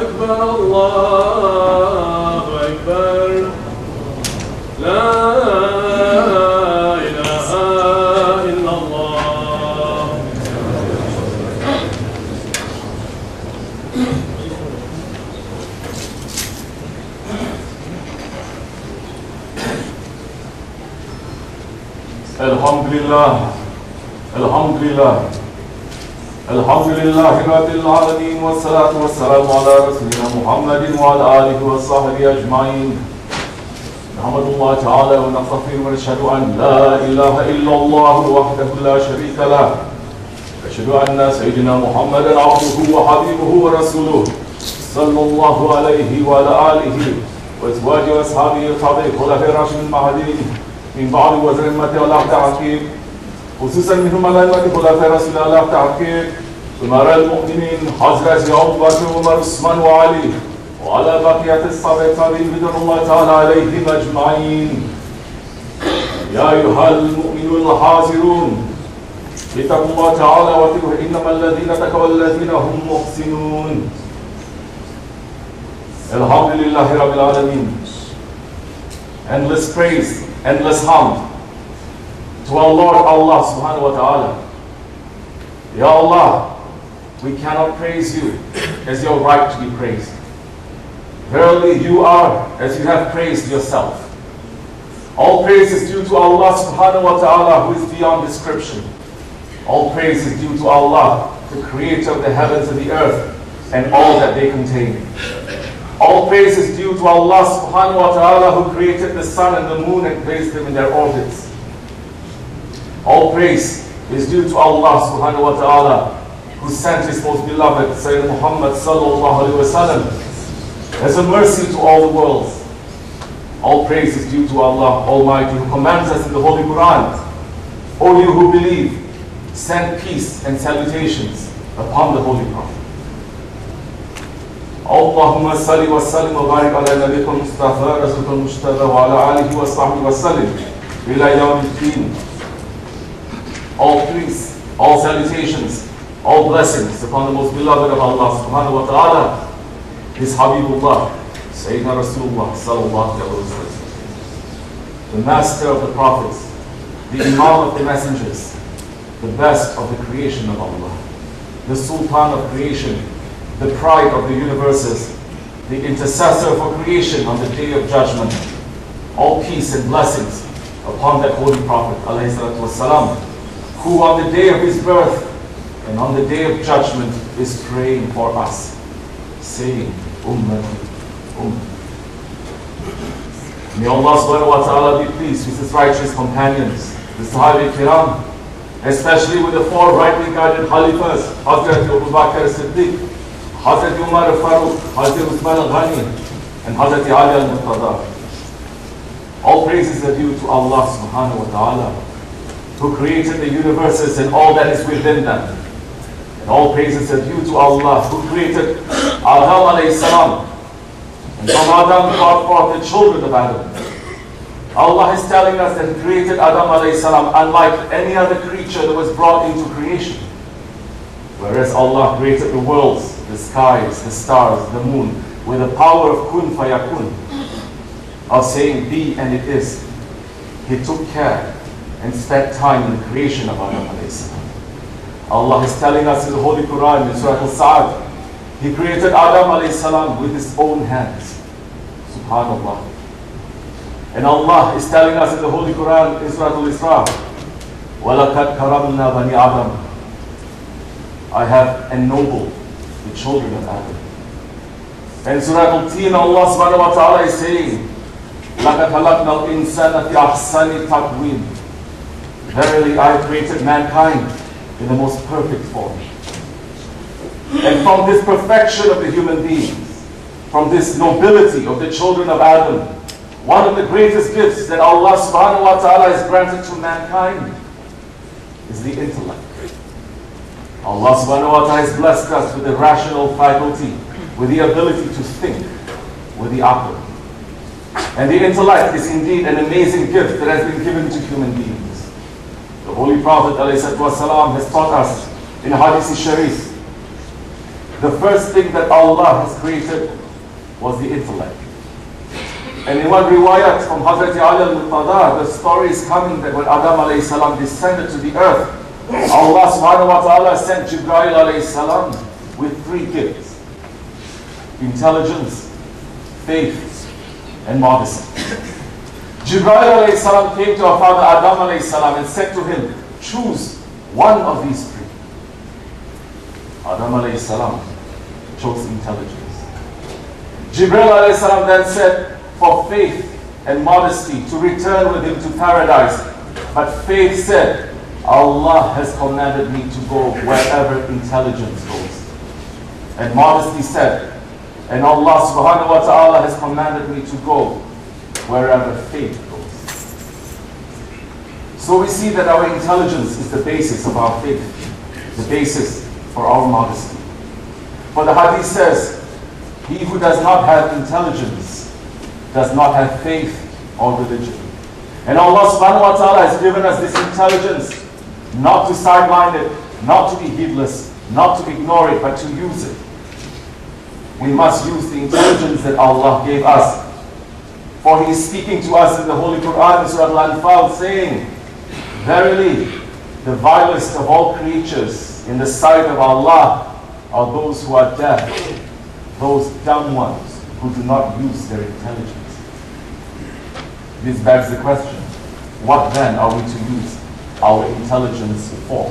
أكبر الله أكبر لا إله إلا الله. Alhamdulillah, Alhamdulillah, Alhamdulillah Rabbil Alameen, wa salatu wa salamu ala Rasulina Muhammadin wa ala alihi wa sahbihi ajma'in. Nahmadullah ta'ala wa nastaghfiruhu wa nashhadu an la ilaha illa Allah wahdahu la sharika lah. Wa nashhadu anna Sayyidina Muhammadan abduhu wa habibuhu wa rasuluhu sallallahu alayhi wa ala alihi wa azwajihi wa ashabihi wa tabi'ihi khulafa'ir rashidin mahdiyyin min ba'di wa zurriyyati wa la ta'qib. خصوصا منهم الأئمة خلفاء رسول الله تعقيب أمراء المؤمنين حضرة أبو بكر وعمر عثمان وعلي وعلى بقية الصحابة التابعين رضوان الله تعالى عليهم أجمعين. يا أيها المؤمنون الحاضرون اتقوا الله تعالى واتقوا إنما الذين تقوا الذين هم محسنون. Alhamdulillah Rabbil Alameen. Endless praise, endless hamd to our Lord Allah subhanahu wa ta'ala. Ya Allah, we cannot praise you as your right to be praised. Verily you are as you have praised yourself. All praise is due to Allah subhanahu wa ta'ala who is beyond description. All praise is due to Allah, the creator of the heavens and the earth and all that they contain. All praise is due to Allah subhanahu wa ta'ala who created the sun and the moon and placed them in their orbits. All praise is due to Allah subhanahu wa ta'ala who sent His most beloved Sayyidina Muhammad sallallahu alayhi wa sallam as a mercy to all the worlds. All praise is due to Allah Almighty who commands us in the Holy Quran, O you who believe, send peace and salutations upon the Holy Prophet. Allahumma salli wa sallim wa barik ala nabiyyika Mustafa Rasulika Mustafa wa ala alihi wa sahbihi wa sallim ila yawmiddin. All peace, all salutations, all blessings upon the most beloved of Allah subhanahu wa ta'ala, His Habibullah, Sayyidina Rasulullah sallallahu alayhi wa sallam, the master of the prophets, the imam of the messengers, the best of the creation of Allah, the sultan of creation, the pride of the universes, the intercessor for creation on the day of judgment. All peace and blessings upon that holy prophet alayhi salatu wasalam, who on the day of his birth and on the day of judgment is praying for us, saying, Ummati, Ummati. May Allah subhanahu wa ta'ala be pleased with His righteous companions, the Sahaba Kiram, especially with the four rightly guided Khalifas, Hazrat Abu Bakr as-Siddiq, Hazrat Umar al-Faruq, Hazrat Uthman al-Ghani, and Hazrat Ali al-Murtada. All praises are due to Allah subhanahu wa ta'ala, who created the universes and all that is within them. And all praises are due to Allah, who created Adam alayhi salam. And from Adam brought forth the children of Adam. Allah is telling us that He created Adam alayhi salam unlike any other creature that was brought into creation. Whereas Allah created the worlds, the skies, the stars, the moon, with the power of kun fayakun, of saying be and it is. He took care and spent time in the creation of Adam alayhi salam. Allah is telling us in the Holy Quran, in Surah Al-Sa'ad, He created Adam alayhi salam with His own hands. Subhanallah. And Allah is telling us in the Holy Quran, in Surah Al-Isra, وَلَقَدْ كَرَمْنَا بَنِي Adam. I have ennobled the children of Adam. And Surah Al-Tin, Allah subhanahu wa ta'ala is saying, لَقَدْ خَلَقْنَا الْإِنسَانَ فِي أَحْسَنِ تَقْوِيمٍ. Verily, I created mankind in the most perfect form. And from this perfection of the human beings, from this nobility of the children of Adam, one of the greatest gifts that Allah subhanahu wa ta'ala has granted to mankind is the intellect. Allah subhanahu wa ta'ala has blessed us with the rational faculty, with the ability to think, with the aql. And the intellect is indeed an amazing gift that has been given to human beings. The Holy Prophet ﷺ has taught us in Hadith Sharif, the first thing that Allah has created was the intellect. And in one riwayat from Hazrat Ali al-Murtada, the story is coming that when Adam alayhi salam descended to the earth, Allah subhanahu wa ta'ala sent Jibreel alayhi salam with 3 gifts: intelligence, faith, and modesty. Jibreel alayhi salam came to our father Adam alayhi salam and said to him, choose one of these 3. Adam alayhi salam chose intelligence. Jibreel alayhi salam then said for faith and modesty to return with him to paradise. But faith said, Allah has commanded me to go wherever intelligence goes. And modesty said, and Allah subhanahu wa ta'ala has commanded me to go wherever faith goes. So we see that our intelligence is the basis of our faith, the basis for our modesty. For the hadith says, he who does not have intelligence does not have faith or religion. And Allah subhanahu wa ta'ala has given us this intelligence not to sideline it, not to be heedless, not to ignore it, but to use it. We must use the intelligence that Allah gave us. For He is speaking to us in the Holy Quran in Surah Al-Anfal saying, verily, the vilest of all creatures in the sight of Allah are those who are deaf, those dumb ones who do not use their intelligence. This begs the question, what then are we to use our intelligence for?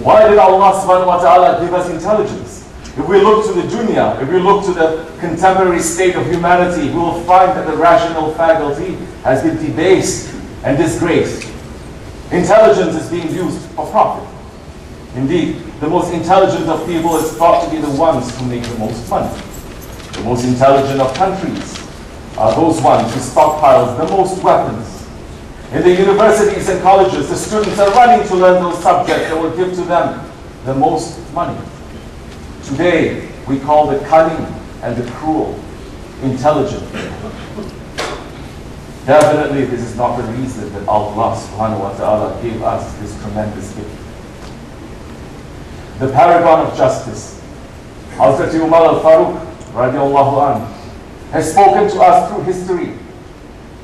Why did Allah subhanahu wa ta'ala give us intelligence? If we look to the dunya, if we look to the contemporary state of humanity, we will find that the rational faculty has been debased and disgraced. Intelligence is being used for profit. Indeed, the most intelligent of people is thought to be the ones who make the most money. The most intelligent of countries are those ones who stockpile the most weapons. In the universities and colleges, the students are running to learn those subjects that will give to them the most money. Today, we call the cunning and the cruel intelligent. Definitely, this is not the reason that Allah subhanahu wa ta'ala gave us this tremendous gift. The paragon of justice, Hazrat Umar al-Faruq radiallahu anhu, has spoken to us through history,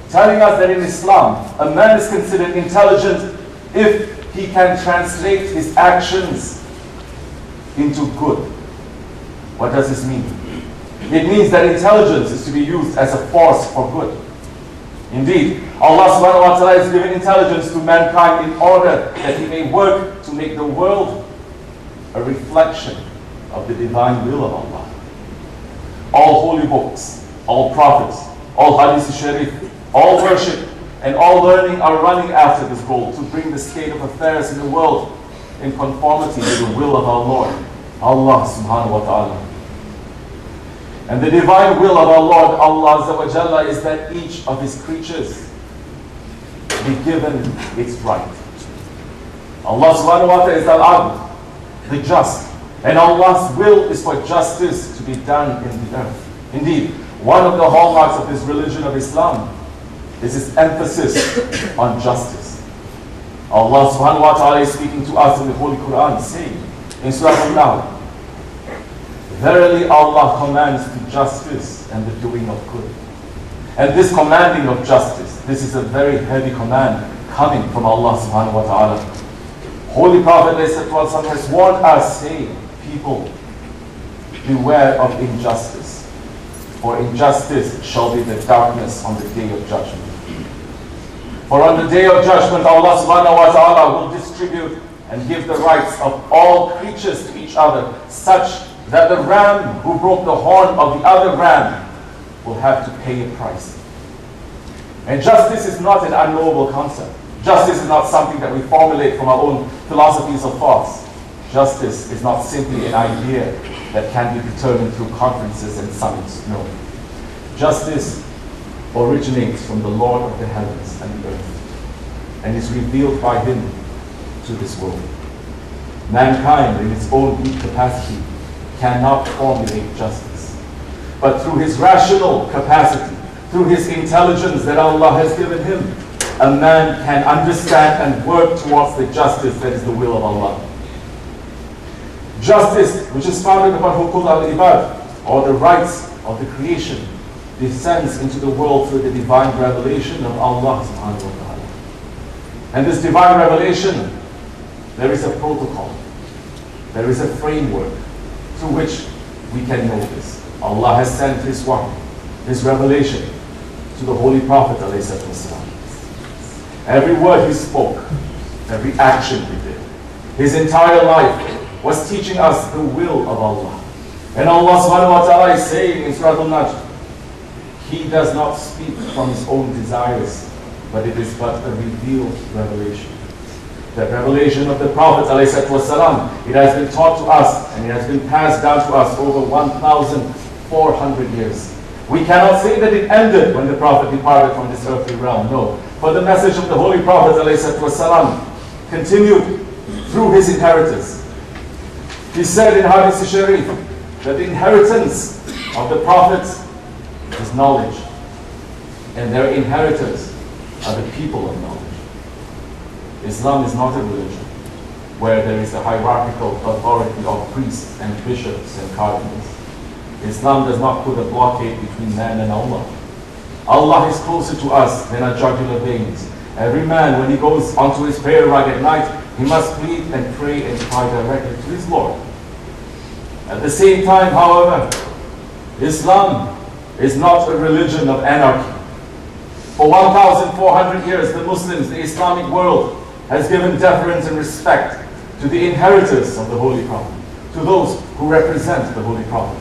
telling us that in Islam, a man is considered intelligent if he can translate his actions into good. What does this mean? It means that intelligence is to be used as a force for good. Indeed, Allah subhanahu wa ta'ala has given intelligence to mankind in order that he may work to make the world a reflection of the divine will of Allah. All holy books, all prophets, all hadith sharif, all worship, and all learning are running after this goal to bring the state of affairs in the world in conformity with the will of our Lord, Allah subhanahu wa ta'ala. And the divine will of our Lord, Allah Azza wa Jalla, is that each of His creatures be given its right. Allah subhanahu wa ta'ala is Al-Adl, the just. And Allah's will is for justice to be done in the earth. Indeed, one of the hallmarks of this religion of Islam is its emphasis on justice. Allah subhanahu wa ta'ala is speaking to us in the Holy Quran, saying in Surah Al-Nahl, verily Allah commands the justice and the doing of good. And this commanding of justice, this is a very heavy command coming from Allah subhanahu wa ta'ala. Holy Prophet has warned us, saying, people, beware of injustice, for injustice shall be the darkness on the day of judgment. For on the day of judgment, Allah subhanahu wa ta'ala will distribute and give the rights of all creatures to each other, such that the ram who broke the horn of the other ram will have to pay a price. And justice is not an unknowable concept. Justice is not something that we formulate from our own philosophies or thoughts. Justice is not simply an idea that can be determined through conferences and summits. No. Justice originates from the Lord of the heavens and the earth and is revealed by Him to this world. Mankind, in its own weak capacity, cannot formulate justice. But through his rational capacity, through his intelligence that Allah has given him, a man can understand and work towards the justice that is the will of Allah. Justice, which is founded upon hukuk al-ibad, or the rights of the creation, descends into the world through the divine revelation of Allah subhanahu wa ta'ala. And this divine revelation, there is a protocol, there is a framework through which we can know this. Allah has sent His wahy, His revelation to the Holy Prophet ﷺ. Every word he spoke, every action he did, his entire life was teaching us the will of Allah. And Allah subhanahu wa ta'ala is saying in Surah Al-Najm, He does not speak from His own desires, but it is but a revealed revelation. The revelation of the Prophet ﷺ, it has been taught to us and it has been passed down to us over 1,400 years. We cannot say that it ended when the Prophet departed from this earthly realm. No. For the message of the Holy Prophet ﷺ continued through his inheritors. He said in Hadith Sharif that the inheritance of the prophets is knowledge, and their inheritors are the people of knowledge. Islam is not a religion where there is a hierarchical authority of priests and bishops and cardinals. Islam does not put a blockade between man and Allah. Allah is closer to us than our jugular veins. Every man, when he goes onto his prayer rug at night, he must plead and pray and cry directly to his Lord. At the same time, however, Islam is not a religion of anarchy. For 1,400 years, the Muslims, the Islamic world, has given deference and respect to the inheritors of the Holy Prophet, to those who represent the Holy Prophet.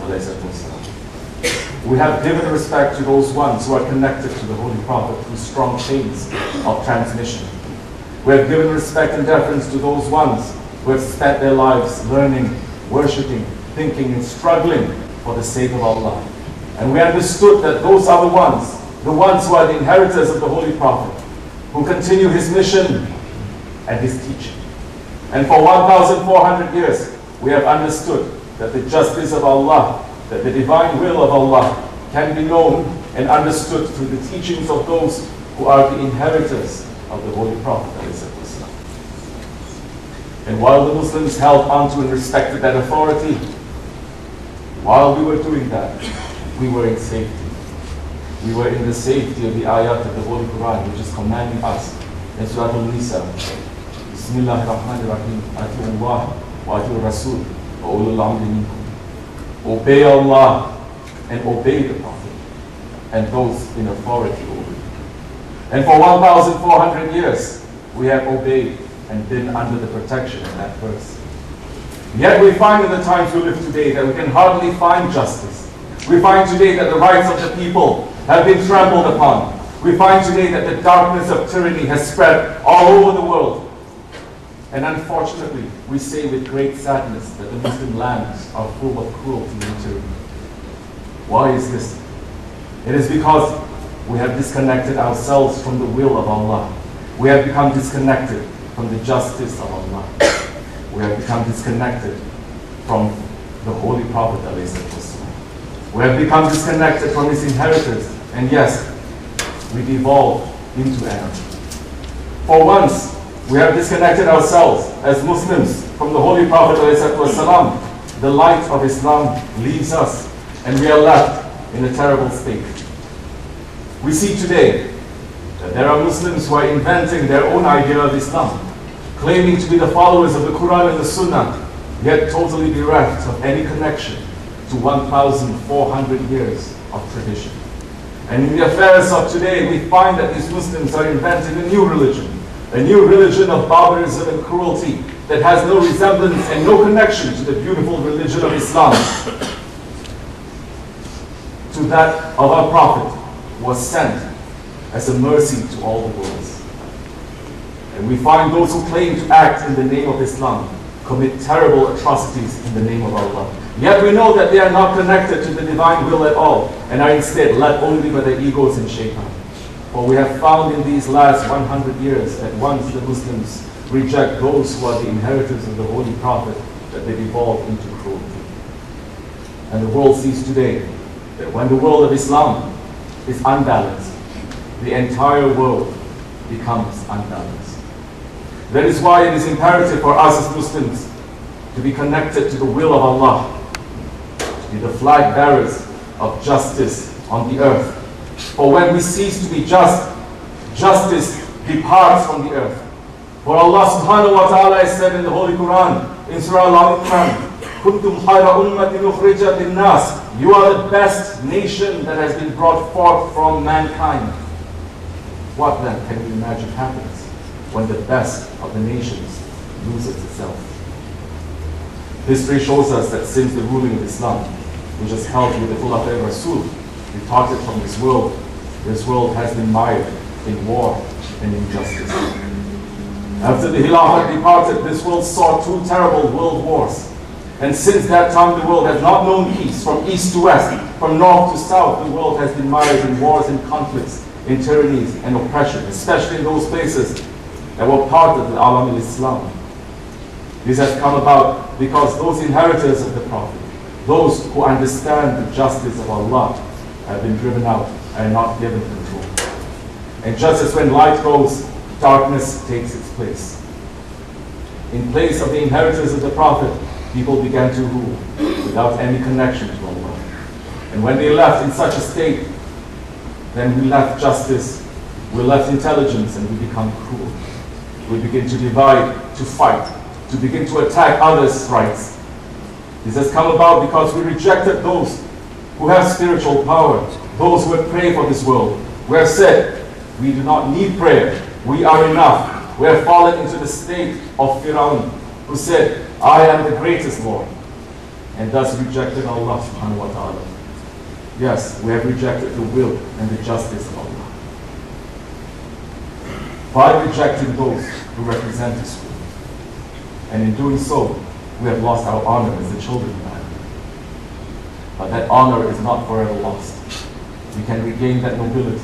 We have given respect to those ones who are connected to the Holy Prophet through strong chains of transmission. We have given respect and deference to those ones who have spent their lives learning, worshipping, thinking, and struggling for the sake of Allah. And we understood that those are the ones who are the inheritors of the Holy Prophet, who continue his mission and his teaching. And for 1,400 years, we have understood that the justice of Allah, that the divine will of Allah can be known and understood through the teachings of those who are the inheritors of the Holy Prophet. And while the Muslims held onto and respected that authority, while we were doing that, we were in safety. We were in the safety of the ayat of the Holy Quran, which is commanding us in Surah Al-Nisa, Bismillahir Rahmanir Rahim, Ati'u Allah wa ati'u Rasul wa ulul amri minkum. Obey Allah and obey the Prophet and those in authority over you. And for 1,400 years, we have obeyed and been under the protection of that verse. Yet we find in the times we live today that we can hardly find justice. We find today that the rights of the people have been trampled upon. We find today that the darkness of tyranny has spread all over the world. And unfortunately, we say with great sadness that the Muslim lands are full of cruelty and tyranny. Why is this? It is because we have disconnected ourselves from the will of Allah. We have become disconnected from the justice of Allah. We have become disconnected from the Holy Prophet. We have become disconnected from his inheritors. And yes, we devolved into anarchy. For once, we have disconnected ourselves as Muslims from the Holy Prophet ﷺ. The light of Islam leaves us and we are left in a terrible state. We see today that there are Muslims who are inventing their own idea of Islam, claiming to be the followers of the Quran and the Sunnah, yet totally bereft of any connection to 1,400 years of tradition. And in the affairs of today, we find that these Muslims are inventing a new religion of barbarism and cruelty that has no resemblance and no connection to the beautiful religion of Islam, to that of our Prophet, was sent as a mercy to all the worlds. And we find those who claim to act in the name of Islam commit terrible atrocities in the name of Allah. Yet we know that they are not connected to the divine will at all, and are instead led only by their egos and shaitan. For we have found in these last 100 years that once the Muslims reject those who are the inheritors of the Holy Prophet, that they devolve into cruelty. And the world sees today that when the world of Islam is unbalanced, the entire world becomes unbalanced. That is why it is imperative for us as Muslims to be connected to the will of Allah, to be the flag bearers of justice on the earth. For when we cease to be just, justice departs from the earth. For Allah subhanahu wa ta'ala has said in the Holy Quran, in Surah Al-Imran, كُنْتُمْ خَيْرَ أُمَّةٍ أُخْرِجَتْ لِلنَّاسِ. You are the best nation that has been brought forth from mankind. What then can you imagine happens when the best of the nations loses itself? History shows us that since the ruling of Islam, which is held with the Khulafai Rasul, departed from this world has been mired in war and injustice. After the Khilafat departed, this world saw two terrible world wars. And since that time, the world has not known peace. From east to west, from north to south, the world has been mired in wars and conflicts, in tyrannies and oppression, especially in those places that were part of the Alam al-Islam. This has come about because those inheritors of the Prophet, those who understand the justice of Allah, have been driven out and not given control. And just as when light goes, darkness takes its place. In place of the inheritors of the Prophet, people began to rule without any connection to Allah. And when they left in such a state, then we left justice, we left intelligence, and we become cruel. We begin to divide, to fight, to begin to attack others' rights. This has come about because we rejected those who have spiritual power, those who would pray for this world. We have said, we do not need prayer, we are enough. We have fallen into the state of Fir'aun, who said, I am the greatest Lord, and thus rejected Allah subhanahu wa ta'ala. Yes, we have rejected the will and the justice of Allah. By rejecting those who represent this will, and in doing so, we have lost our honor as the children of Adam. But that honor is not forever lost. We can regain that nobility.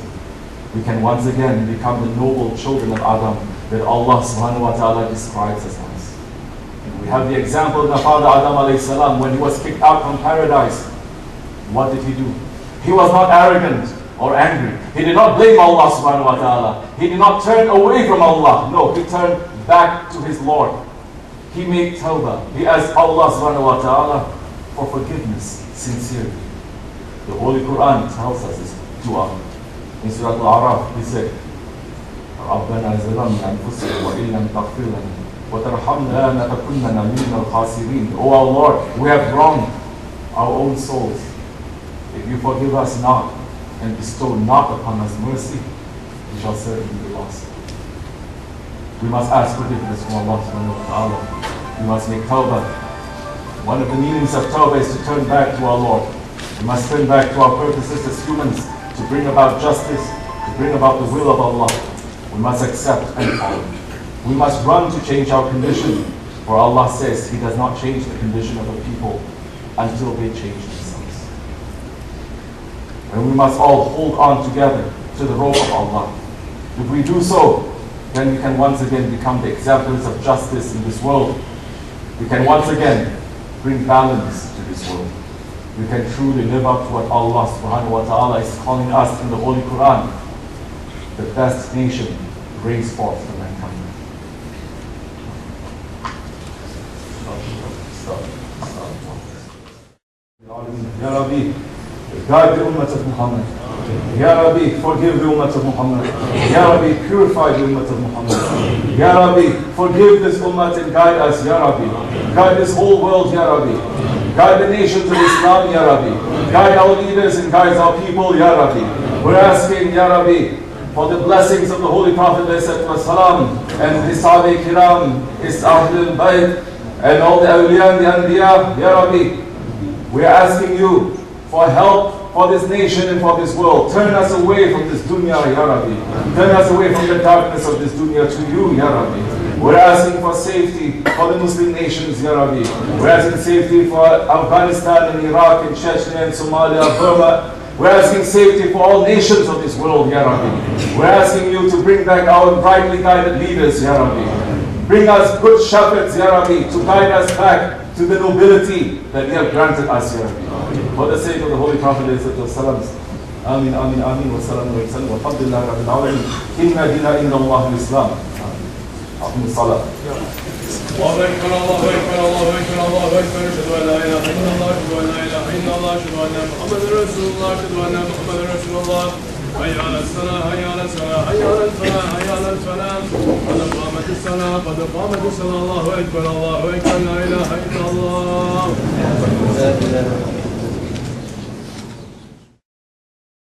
We can once again become the noble children of Adam that Allah subhanahu wa ta'ala describes as us. And we have the example of the father Adam alayhi salam when he was kicked out from paradise. What did he do? He was not arrogant or angry. He did not blame Allah subhanahu wa ta'ala. He did not turn away from Allah. No, he turned back to his Lord. He made tawbah. He asked Allah subhanahu wa ta'ala for forgiveness sincerely. The Holy Quran tells us this dua. In Surah Al-A'raf, he said, رَبَّنَا زَلَمْنَا أَنفُسَنَا وَإِن لَمْ تَغْفِرْ لَنَا وَتَرْحَمْنَا لَنَكُونَنَّ مِنَ الْخَاسِرِينَ. O our Lord, we have wronged our own souls. If you forgive us not and bestow not upon us mercy, we shall certainly be lost. We must ask forgiveness from Allah subhanahu wa ta'ala. We must make tawbah. One of the meanings of tawbah is to turn back to our Lord. We must turn back to our purposes as humans, to bring about justice, to bring about the will of Allah. We must accept and follow. We must run to change our condition, for Allah says He does not change the condition of a people until they change themselves. And we must all hold on together to the rope of Allah. If we do so, then we can once again become the examples of justice in this world. We can once again bring balance to this world. We can truly live up to what Allah subhanahu wa ta'ala is calling us in the Holy Quran, the best nation raised forth from mankind. Ya Rabbi, guide the ummah of Muhammad. Ya Rabbi, forgive the ummah of Muhammad. Ya Rabbi, purify the ummah of Muhammad. Ya Rabbi, forgive this ummah and guide us, Ya Rabbi. Guide this whole world, Ya Rabbi. Guide the nations of Islam, Ya Rabbi. Guide our leaders and guide our people, Ya Rabbi. We're asking, Ya Rabbi, for the blessings of the Holy Prophet ﷺ and his Sahaba Kiram, his Ahlul Bayt, and all the awliya and the anbiya, Ya Rabbi. We're asking you for help for this nation and for this world. Turn us away from this dunya, Ya Rabbi. Turn us away from the darkness of this dunya to you, Ya Rabbi. We're asking for safety for the Muslim nations, Ya Rabbi. We're asking safety for Afghanistan and Iraq and Chechnya and Somalia, Burma. We're asking safety for all nations of this world, Ya Rabbi. We're asking you to bring back our rightly guided leaders, Ya Rabbi. Bring us good shepherds, Ya Rabbi, to guide us back to the nobility that you have granted us, Ya Rabbi. For the sake of the Holy Prophet, Amin, Amin, Amin, wa salam wa sallam, wa fadlillahi rabbil alamin. Inna dina inna Allah al-Islam. Amin, salam. Allahu Ekber, Allahu Ekber, Allahu Ekber, أشهد أن محمدا رسول الله أشهد أن محمدا رسول الله حي على الصلاة حي على الصلاة حي على الفلاح حي على الفلاح قد قامت الصلاة قد قامت الصلاة الله أكبر لا إله إلا الله